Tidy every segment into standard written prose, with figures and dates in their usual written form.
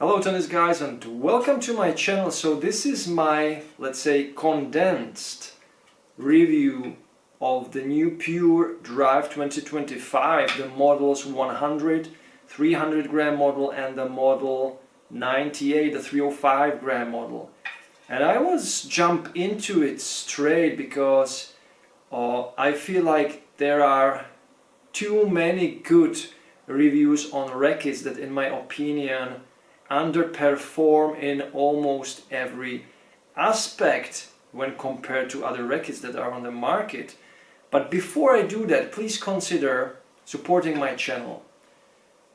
Hello tennis guys, and welcome to my channel. So this is my, let's say, condensed review of the new Pure Drive 2025, the models 100, 300 gram model and the model 98, the 305 gram model. And I was jump into it straight because I feel like there are too many good reviews on rackets that, in my opinion, underperform in almost every aspect when compared to other rackets that are on the market. But before I do that, please consider supporting my channel.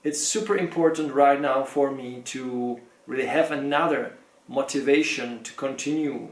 It's super important right now for me to really have another motivation to continue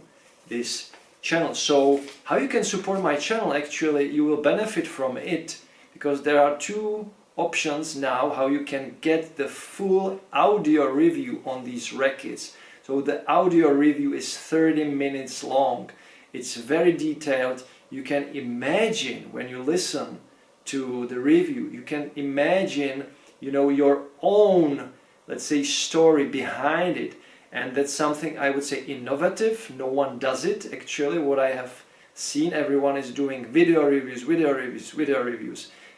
this channel. So how you can support my channel? Actually, you will benefit from it because there are two options now how you can get the full audio review on these rackets. So the audio review is 30 minutes long. It's very detailed. You can imagine when you listen to the review, you can imagine, your own, let's say, story behind it. And that's something I would say innovative. No one does it. Actually, what I have seen, everyone is doing video reviews.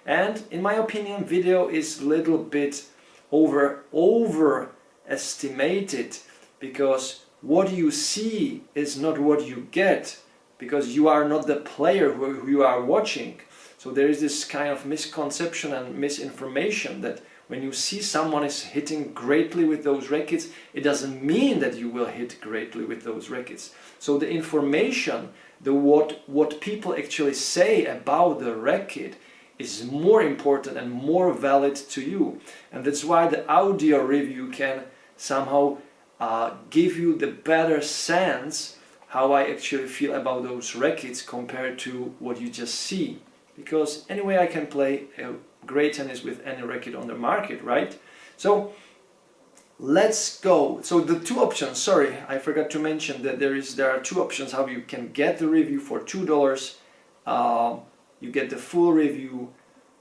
And in my opinion, video is a little bit overestimated, because what you see is not what you get, because you are not the player who you are watching. So there is this kind of misconception and misinformation that when you see someone is hitting greatly with those rackets, it doesn't mean that you will hit greatly with those rackets. So the information, what people actually say about the racket is more important and more valid to you. And that's why the audio review can somehow give you the better sense how I actually feel about those rackets compared to what you just see. Because anyway, I can play great tennis with any racket on the market, right? So let's go. So the two options, sorry, I forgot to mention that there are two options how you can get the review for $2. You get the full review.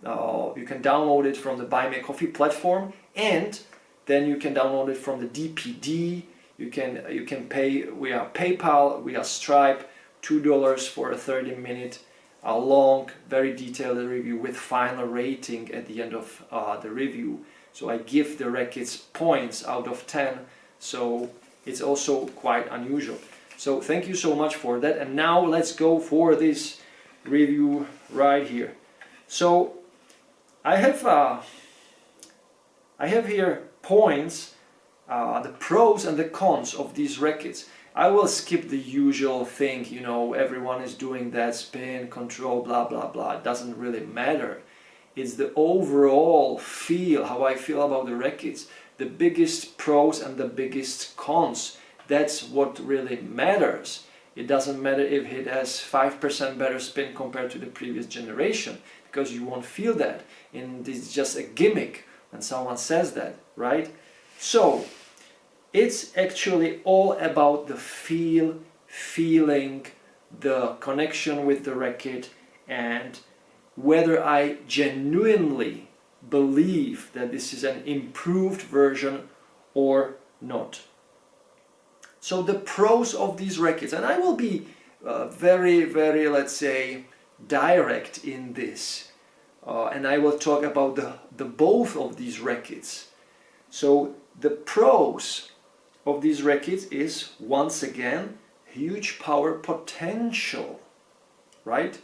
You can download it from the Buy Me a Coffee platform, and then you can download it from the DPD. You can pay via PayPal, via Stripe, $2 for a 30-minute long, very detailed review with final rating at the end of the review. So I give the rackets points out of 10. So it's also quite unusual. So thank you so much for that. And now let's go for this review right here. So I have here points, the pros and the cons of these rackets. I will skip the usual thing, everyone is doing that, spin, control, blah blah blah. It doesn't really matter. It's the overall feel, how I feel about the rackets, the biggest pros and the biggest cons. That's what really matters. It doesn't matter if it has 5% better spin compared to the previous generation, because you won't feel that. And it's just a gimmick when someone says that, right? So it's actually all about the feeling, the connection with the racket, and whether I genuinely believe that this is an improved version or not. So the pros of these rackets, and I will be very, let's say, direct in this, and I will talk about the both of these rackets. So the pros of these rackets is, once again, huge power potential, right?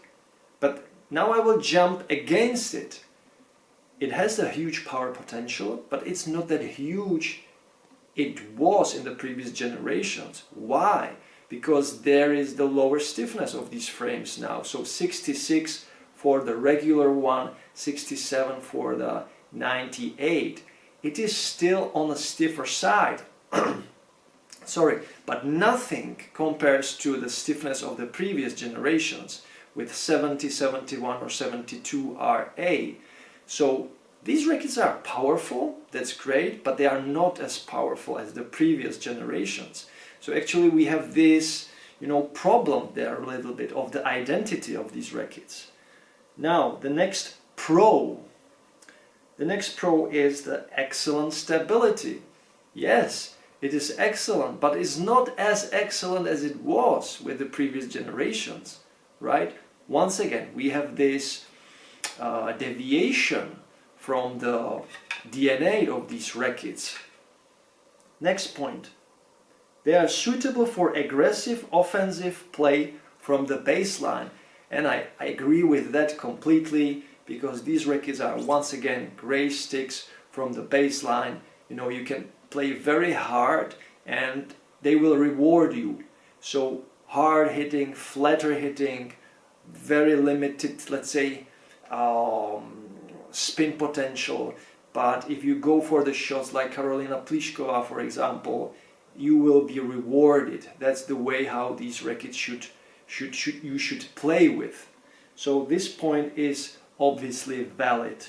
But now I will jump against it. It has a huge power potential, but it's not that huge it was in the previous generations. Why? Because there is the lower stiffness of these frames now. So 66 for the regular one, 67 for the 98. It is still on the stiffer side. Sorry, but nothing compares to the stiffness of the previous generations with 70, 71 or 72 RA. So these rackets are powerful, that's great, but they are not as powerful as the previous generations. So actually we have this, problem there a little bit of the identity of these rackets. Now the next pro is the excellent stability. Yes, it is excellent, but it's not as excellent as it was with the previous generations, right? Once again, we have this deviation from the DNA of these rackets. Next point. They are suitable for aggressive offensive play from the baseline. And I agree with that completely, because these rackets are once again great sticks from the baseline. You know, you can play very hard and they will reward you. So hard hitting, flatter hitting, very limited, let's say, spin potential. But if you go for the shots like Karolina Pliskova, for example, you will be rewarded. That's the way how these rackets you should play with. So this point is obviously valid.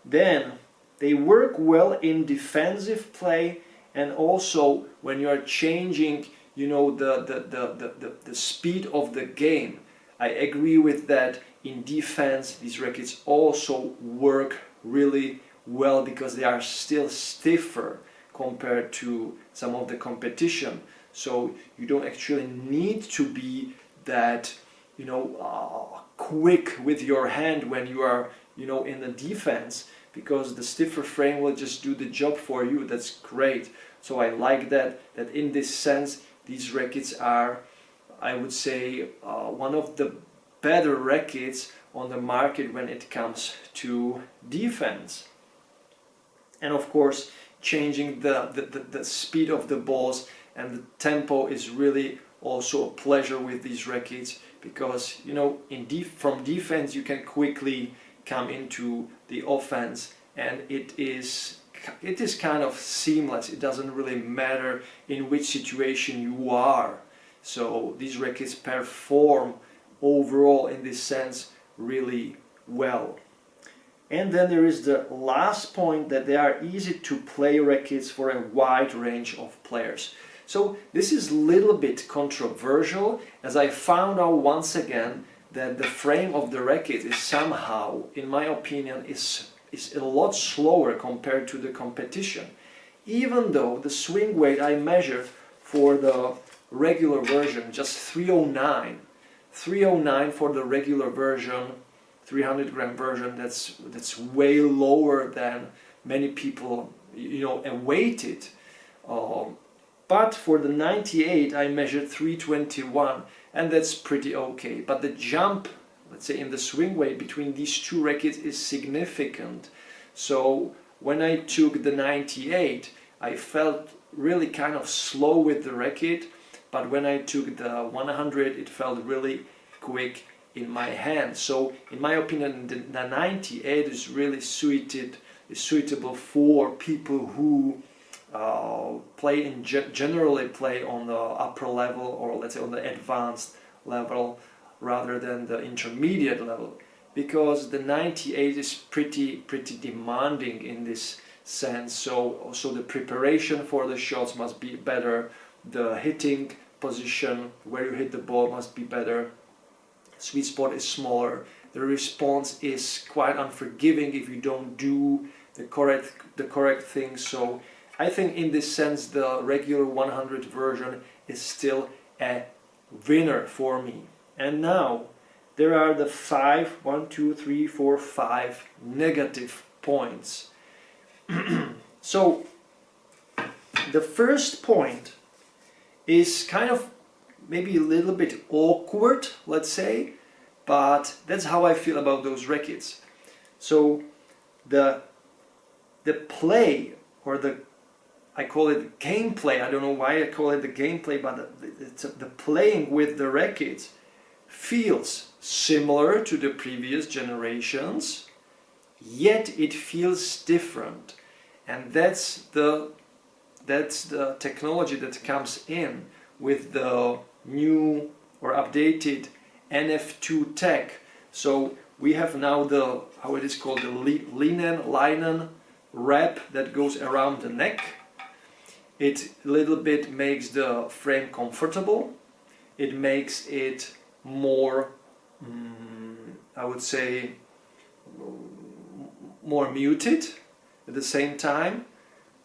Then they work well in defensive play, and also when you are changing, you know, the speed of the game. I agree with that. In defense, these rackets also work really well because they are still stiffer compared to some of the competition. So you don't actually need to be that, you know, quick with your hand when you are, you know, in the defense, because the stiffer frame will just do the job for you. That's great. So I like that in this sense these rackets are, I would say, one of the better rackets on the market when it comes to defense. And of course, changing the speed of the balls and the tempo is really also a pleasure with these rackets, because, you know, from defense you can quickly come into the offense, and it is kind of seamless. It doesn't really matter in which situation you are. So these rackets perform overall in this sense really well. And then there is the last point, that they are easy to play rackets for a wide range of players. So this is a little bit controversial, as I found out once again that the frame of the racket is somehow, in my opinion, is a lot slower compared to the competition. Even though the swing weight I measured for the regular version, just 309 for the regular version, 300 gram version, that's way lower than many people, you know, awaited. But for the 98 I measured 321, and that's pretty okay. But the jump, let's say, in the swing weight between these two rackets is significant. So when I took the 98, I felt really kind of slow with the racket, but when I took the 100, it felt really quick in my hand. So in my opinion, the 98 is really suitable for people who generally play on the upper level, or let's say on the advanced level, rather than the intermediate level, because the 98 is pretty demanding in this sense. So also the preparation for the shots must be better, the hitting position where you hit the ball must be better, sweet spot is smaller, the response is quite unforgiving if you don't do the correct thing. So I think in this sense the regular 100 version is still a winner for me. And now there are the 5 negative points. So the first point is kind of maybe a little bit awkward, let's say, but that's how I feel about those rackets. So the play, or I call it gameplay, I don't know why I call it the gameplay, but the playing with the rackets feels similar to the previous generations, yet it feels different. And that's the technology that comes in with the new or updated NF2 tech. So we have now the, how it is called, the linen wrap that goes around the neck. It a little bit makes the frame comfortable. It makes it more, I would say, more muted at the same time.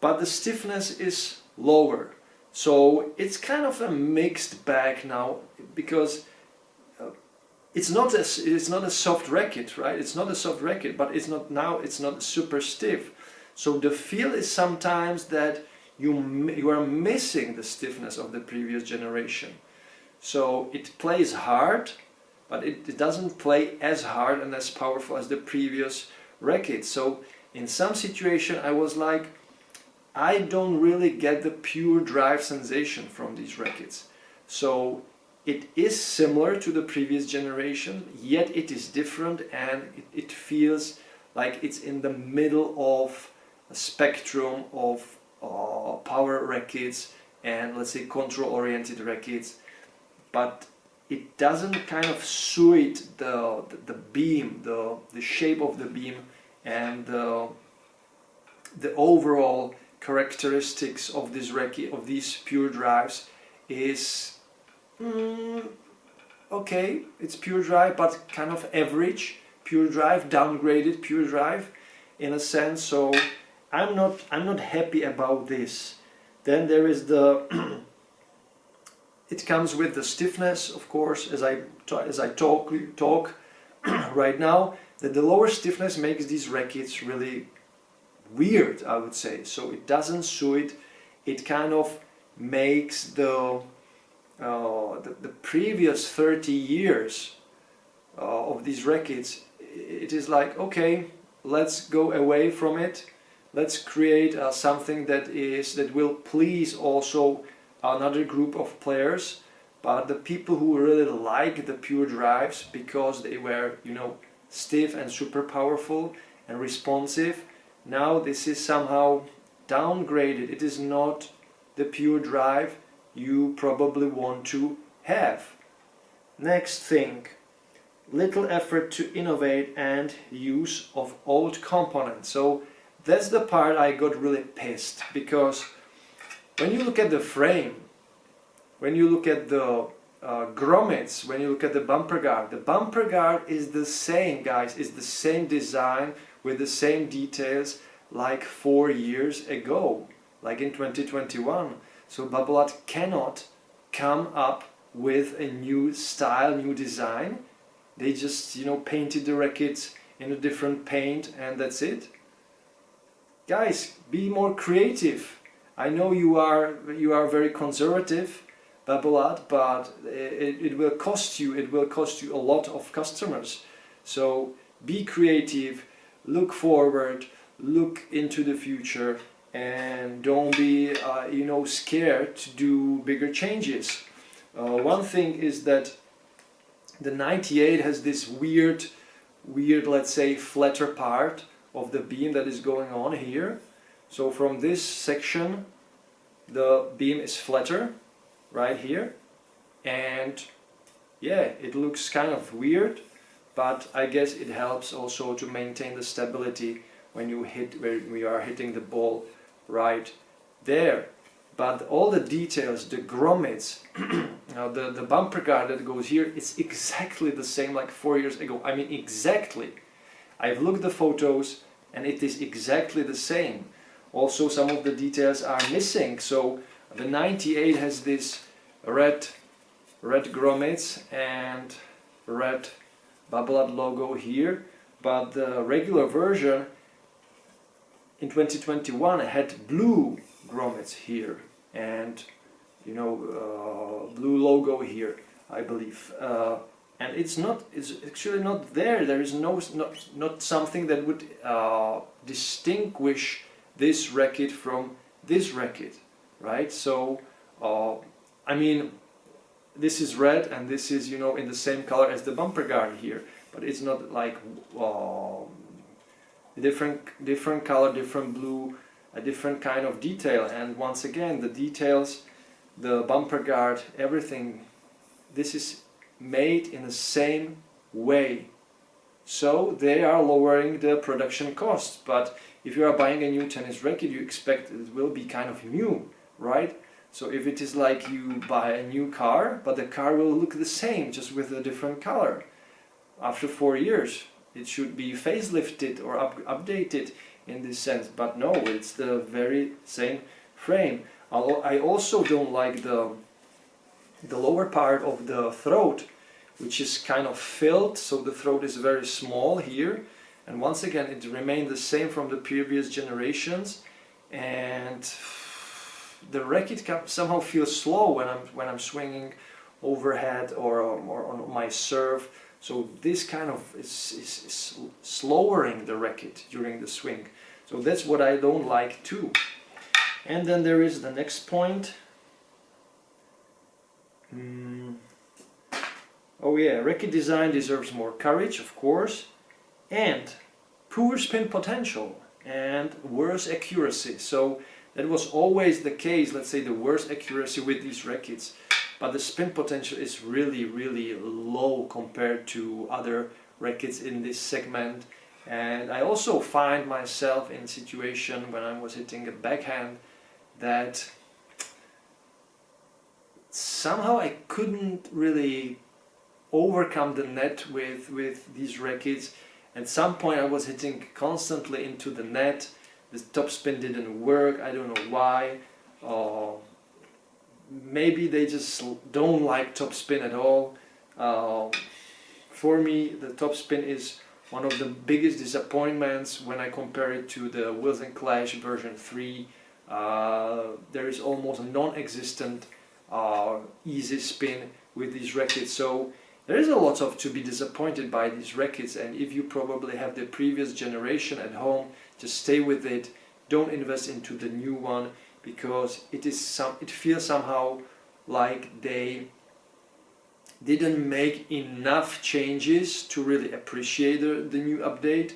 but the stiffness is lower. So it's kind of a mixed bag now, because it's not a soft racket, right? It's not a soft racket, but it's not super stiff. So the feel is sometimes that you are missing the stiffness of the previous generation. So it plays hard, but it doesn't play as hard and as powerful as the previous racket. So in some situation I was like, I don't really get the pure drive sensation from these rackets. So it is similar to the previous generation, yet it is different, and it feels like it's in the middle of a spectrum of power rackets and, let's say, control oriented rackets, but it doesn't kind of suit the beam, the shape of the beam, and the overall characteristics of this racket, of these pure drives, is okay, it's pure drive, but kind of average pure drive, downgraded pure drive in a sense. So I'm not happy about this. Then there is the it comes with the stiffness, of course, as I talk right now, that the lower stiffness makes these rackets really weird, I would say. So it doesn't suit, it kind of makes the previous 30 years of these rackets, it is like, okay, let's go away from it, let's create something that will please also another group of players, but the people who really like the pure drives because they were, you know, stiff and super powerful and responsive, now this is somehow downgraded. It is not the pure drive you probably want to have. Next thing, little effort to innovate and use of old components. So that's the part I got really pissed, because when you look at the frame, when you look at the grommets, when you look at the bumper guard is the same, guys, is the same design with the same details like 4 years ago, like in 2021. So Babolat cannot come up with a new style, new design. They just, you know, painted the rackets in a different paint and that's it. Guys, be more creative. I know you are very conservative, Babolat, but it will cost you. It will cost you a lot of customers. So be creative, look forward, look into the future, and don't be you know, scared to do bigger changes. One thing is that the 98 has this weird, let's say, flatter part of the beam that is going on here. So from this section the beam is flatter right here, and yeah, it looks kind of weird, but I guess it helps also to maintain the stability when you hit, where we are hitting the ball right there. But all the details, the grommets, the bumper guard that goes here, it's exactly the same like 4 years ago. I mean, exactly. I've looked at the photos and it is exactly the same. Also, some of the details are missing. So the 98 has this red grommets and red Babolat logo here, but the regular version in 2021 had blue grommets here and, you know, blue logo here, I believe. And it's actually not there. There is not something that would distinguish this racket from this racket, right? So I mean, this is red and this is, you know, in the same color as the bumper guard here, but it's not like different color, different blue, a different kind of detail. And once again, the details, the bumper guard, everything, this is made in the same way. So they are lowering the production costs. But if you are buying a new tennis racket, you expect it will be kind of new, right? So if it is like you buy a new car, but the car will look the same, just with a different color. After 4 years, it should be facelifted or updated in this sense, but no, it's the very same frame. I also don't like the lower part of the throat, which is kind of filled, so the throat is very small here, and once again it remained the same from the previous generations, and the racket somehow feels slow when I'm swinging overhead or on my serve. So this kind of is slowing the racket during the swing. So that's what I don't like too. And then there is the next point. Oh yeah, racket design deserves more courage, of course, and poor spin potential and worse accuracy. So that was always the case, let's say the worst accuracy with these rackets. But the spin potential is really, really low compared to other rackets in this segment. And I also find myself in a situation when I was hitting a backhand that somehow I couldn't really overcome the net with these rackets. At some point I was hitting constantly into the net. The topspin didn't work, I don't know why. Maybe they just don't like topspin at all. For me, the topspin is one of the biggest disappointments when I compare it to the Wilson Clash version 3. There is almost a non-existent easy spin with these rackets. So there is a lot of to be disappointed by these rackets, and if you probably have the previous generation at home, just stay with it. Don't invest into the new one, because it feels somehow like they didn't make enough changes to really appreciate the new update,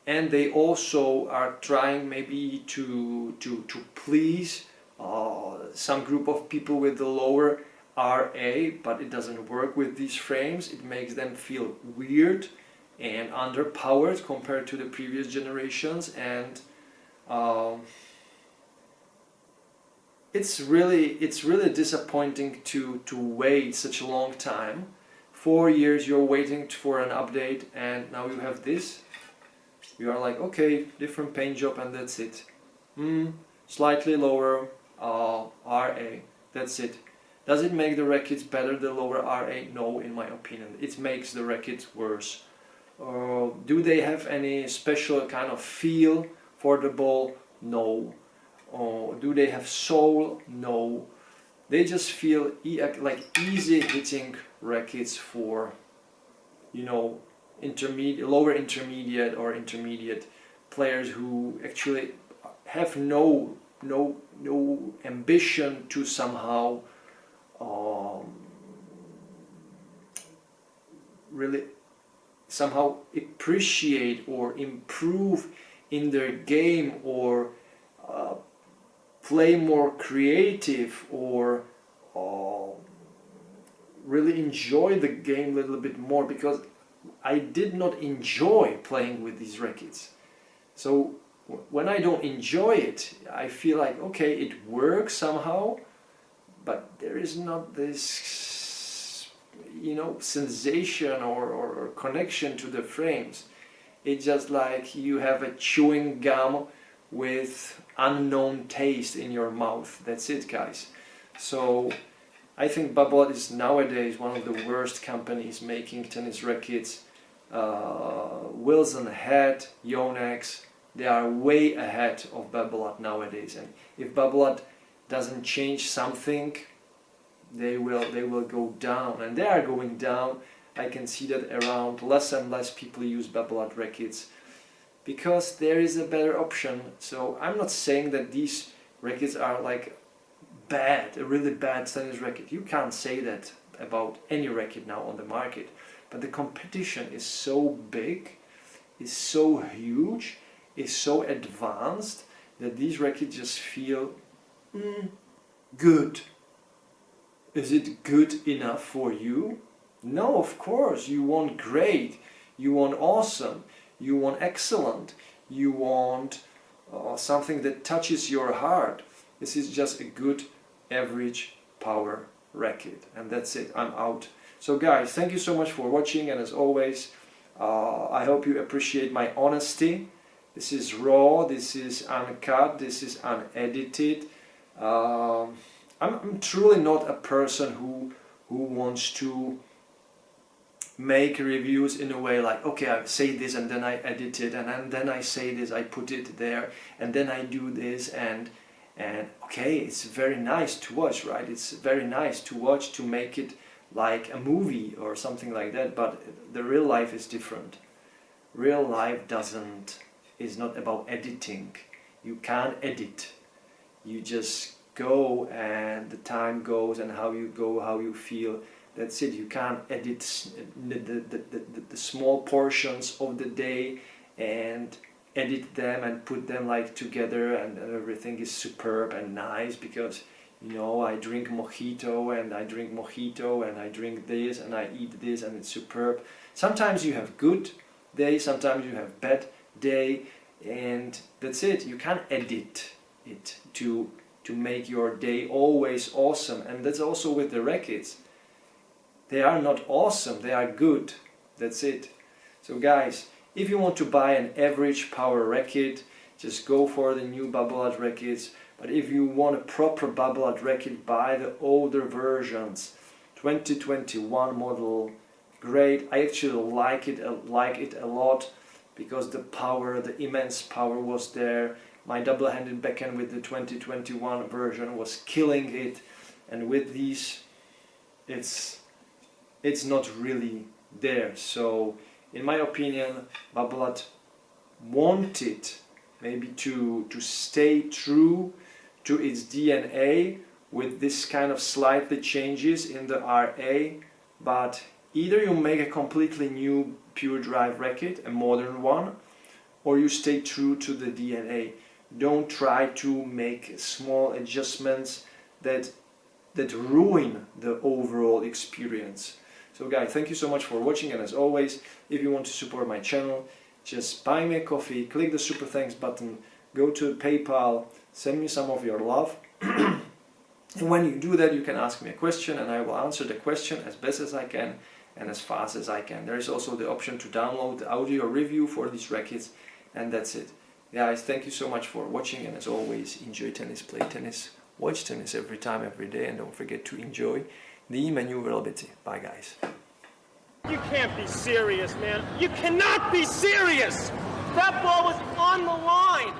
and they also are trying maybe to please some group of people with the lower RA, but it doesn't work with these frames. It makes them feel weird and underpowered compared to the previous generations, and it's really disappointing to wait such a long time. 4 years you're waiting for an update, and now you have this. You are like, okay, different paint job, and that's it. Slightly lower RA, that's it. Does it make the rackets better, the lower RA? No, in my opinion. It makes the rackets worse. Do they have any special kind of feel for the ball? No. Do they have soul? No. They just feel like easy hitting rackets for, you know, lower intermediate or intermediate players who actually have no ambition to somehow really somehow appreciate or improve in their game, or play more creative, or really enjoy the game a little bit more, because I did not enjoy playing with these rackets. So when I don't enjoy it, I feel like, okay, it works somehow, but there is not this, you know, sensation or connection to the frames. It's just like you have a chewing gum with unknown taste in your mouth. That's it, guys. So I think Babolat is nowadays one of the worst companies making tennis rackets. Wilson had Yonex. They are way ahead of Babolat nowadays, and if Babolat doesn't change something, they will go down, and they are going down. I can see that around less and less people use Babolat rackets because there is a better option. So I'm not saying that these rackets are like bad, a really bad tennis racket. You can't say that about any racket now on the market, but the competition is so big, is so huge, is so advanced that these rackets just feel good. Is it good enough for you? No, of course. You want great, you want awesome, you want excellent, you want something that touches your heart. This is just a good average power racket, and that's it. I'm out. So guys, thank you so much for watching, and as always, I hope you appreciate my honesty. This is raw, this is uncut, this is unedited. I'm truly not a person who wants to make reviews in a way like, okay, I say this and then I edit it, and then I say this, I put it there, and then I do this, and okay, it's very nice to watch, right? It's very nice to watch, to make it like a movie or something like that, but the real life is different. Real life is not about editing. You can't edit. You just go and the time goes and how you go, how you feel. That's it. You can't edit the small portions of the day and edit them and put them like together and everything is superb and nice because, you know, I drink mojito and I drink mojito and I drink this and I eat this and it's superb. Sometimes you have good day, sometimes you have bad day, and that's it. You can't edit it to make your day always awesome. And that's also with the rackets. They are not awesome, they are good. That's it. So guys, if you want to buy an average power racket, just go for the new Babolat rackets. But if you want a proper Babolat racket, buy the older versions. 2021 model, great. I actually like it a lot because the power, the immense power was there. My double-handed backhand with the 2021 version was killing it, and with these it's not really there. So in my opinion, Babolat wanted maybe to stay true to its DNA with this kind of slightly changes in the RA, but either you make a completely new Pure Drive racket, a modern one, or you stay true to the DNA. Don't try to make small adjustments that ruin the overall experience. So guys, thank you so much for watching, and as always, if you want to support my channel, just buy me a coffee, click the super thanks button, go to PayPal, send me some of your love. And when you do that, you can ask me a question and I will answer the question as best as I can and as fast as I can. There is also the option to download the audio review for these rackets, and that's it. Guys, thank you so much for watching, and as always, enjoy tennis, play tennis, watch tennis every time, every day, and don't forget to enjoy the manooovrlbity. Bye guys. You can't be serious, man. You cannot be serious! That ball was on the line!